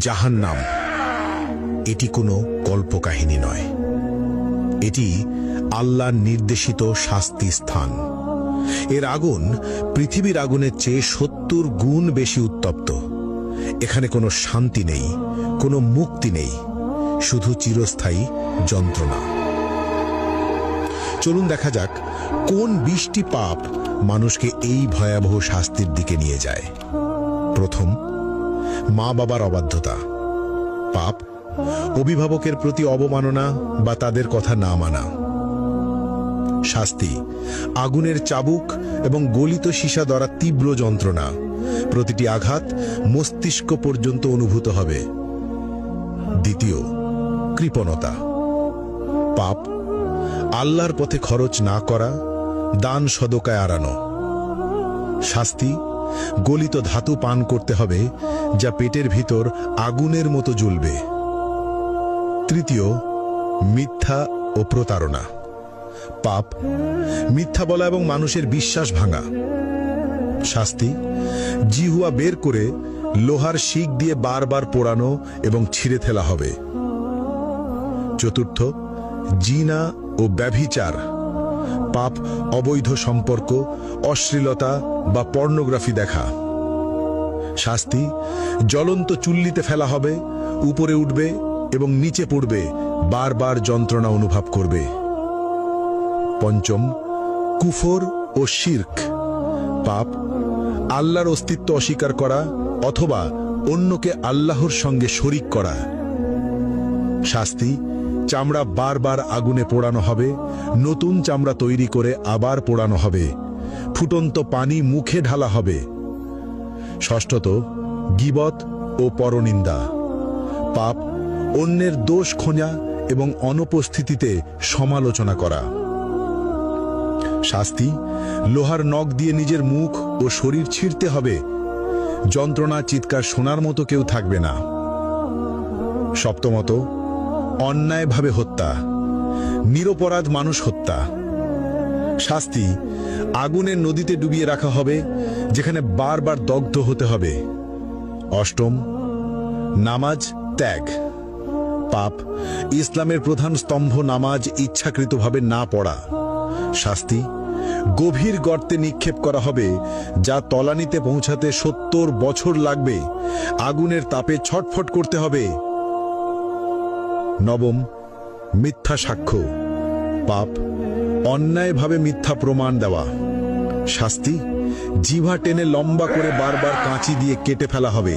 জাহান্নাম এটি কোনো কল্পকাহিনী নয়, এটি আল্লাহর নির্দেশিত শাস্তি স্থান। এর আগুন পৃথিবীর আগুনের চেয়ে ৭০ গুণ বেশি উত্তপ্ত। এখানে কোনো শান্তি নেই, কোনো মুক্তি নেই, শুধু চিরস্থায়ী যন্ত্রণা। চলুন দেখা যাক কোন ২০টি পাপ মানুষকে এই ভয়াবহ শাস্তির দিকে নিয়ে যায়। প্রথম, মা বাবার অবাধ্যতা। পাপ অভিভাবকের প্রতি অবমাননা বা তাদের কথা না মানা। শাস্তি আগুনের চাবুক এবং গলিত সীসা দ্বারা তীব্র যন্ত্রণা, প্রতিটি আঘাত মস্তিষ্ক পর্যন্ত অনুভূত হবে। দ্বিতীয়, কৃপণতা। পাপ আল্লাহর পথে খরচ না করা, দান সদকায় এড়ানো। শাস্তি গলিত ধাতু পান করতে হবে, যা পেটের ভিতর আগুনের মতো জ্বলবে। তৃতীয়, মিথ্যা ও প্রতারণা। পাপ মিথ্যা বলা এবং মানুষের বিশ্বাস ভাঙা। শাস্তি জিহুয়া বের করে লোহার শিক দিয়ে বারবার পোড়ানো এবং ছিঁড়ে ফেলা হবে। চতুর্থ, জিনা ও ব্যভিচার। পাপ অবৈধ সম্পর্ক, অশ্লীলতা বা পর্নোগ্রাফি দেখা। শাস্তি জ্বলন্ত চুল্লিতে ফেলা হবে, উপরে উঠবে এবং নিচে পড়বে, বারবার যন্ত্রণা অনুভব করবে। পঞ্চম, কুফর ও শিরক। পাপ আল্লাহর অস্তিত্ব অস্বীকার করা অথবা অন্যকে আল্লাহর সঙ্গে শরিক করা। শাস্তি চামড়া বারবার আগুনে পোড়ানো হবে, নতুন চামড়া তৈরি করে আবার পোড়ানো হবে, ফুটন্ত পানি মুখে ঢালা হবে। ষষ্ঠত, গীবত ও পরনিন্দা। পাপ অন্যের দোষ খোঁজা এবং অনুপস্থিতিতে সমালোচনা করা। শাস্তি লোহার নখ দিয়ে নিজের মুখ ও শরীর ছিঁড়তে হবে, যন্ত্রণা চিৎকার শোনার মতো কেউ থাকবে না। সপ্তমত, অন্যায়ভাবে হত্যা, নিরপরাধ মানুষ হত্যা। শাস্তি আগুনের নদীতে ডুবিয়ে রাখা হবে, যেখানে বারবার দগ্ধ হতে হবে। অষ্টম, নামাজ ত্যাগ। পাপ ইসলামের প্রধান স্তম্ভ নামাজ ইচ্ছাকৃতভাবে না পড়া। শাস্তি গভীর গর্তে নিক্ষেপ করা হবে, যা তলানিতে পৌঁছাতে ৭০ বছর লাগবে, আগুনের তাপে ছটফট করতে হবে। নবম, মিথ্যা সাক্ষ্য। পাপ অন্যায়ভাবে মিথ্যা প্রমাণ দেওয়া। শাস্তি জিহ্বা টেনে লম্বা করে বারবার কাঁচি দিয়ে কেটে ফেলা হবে।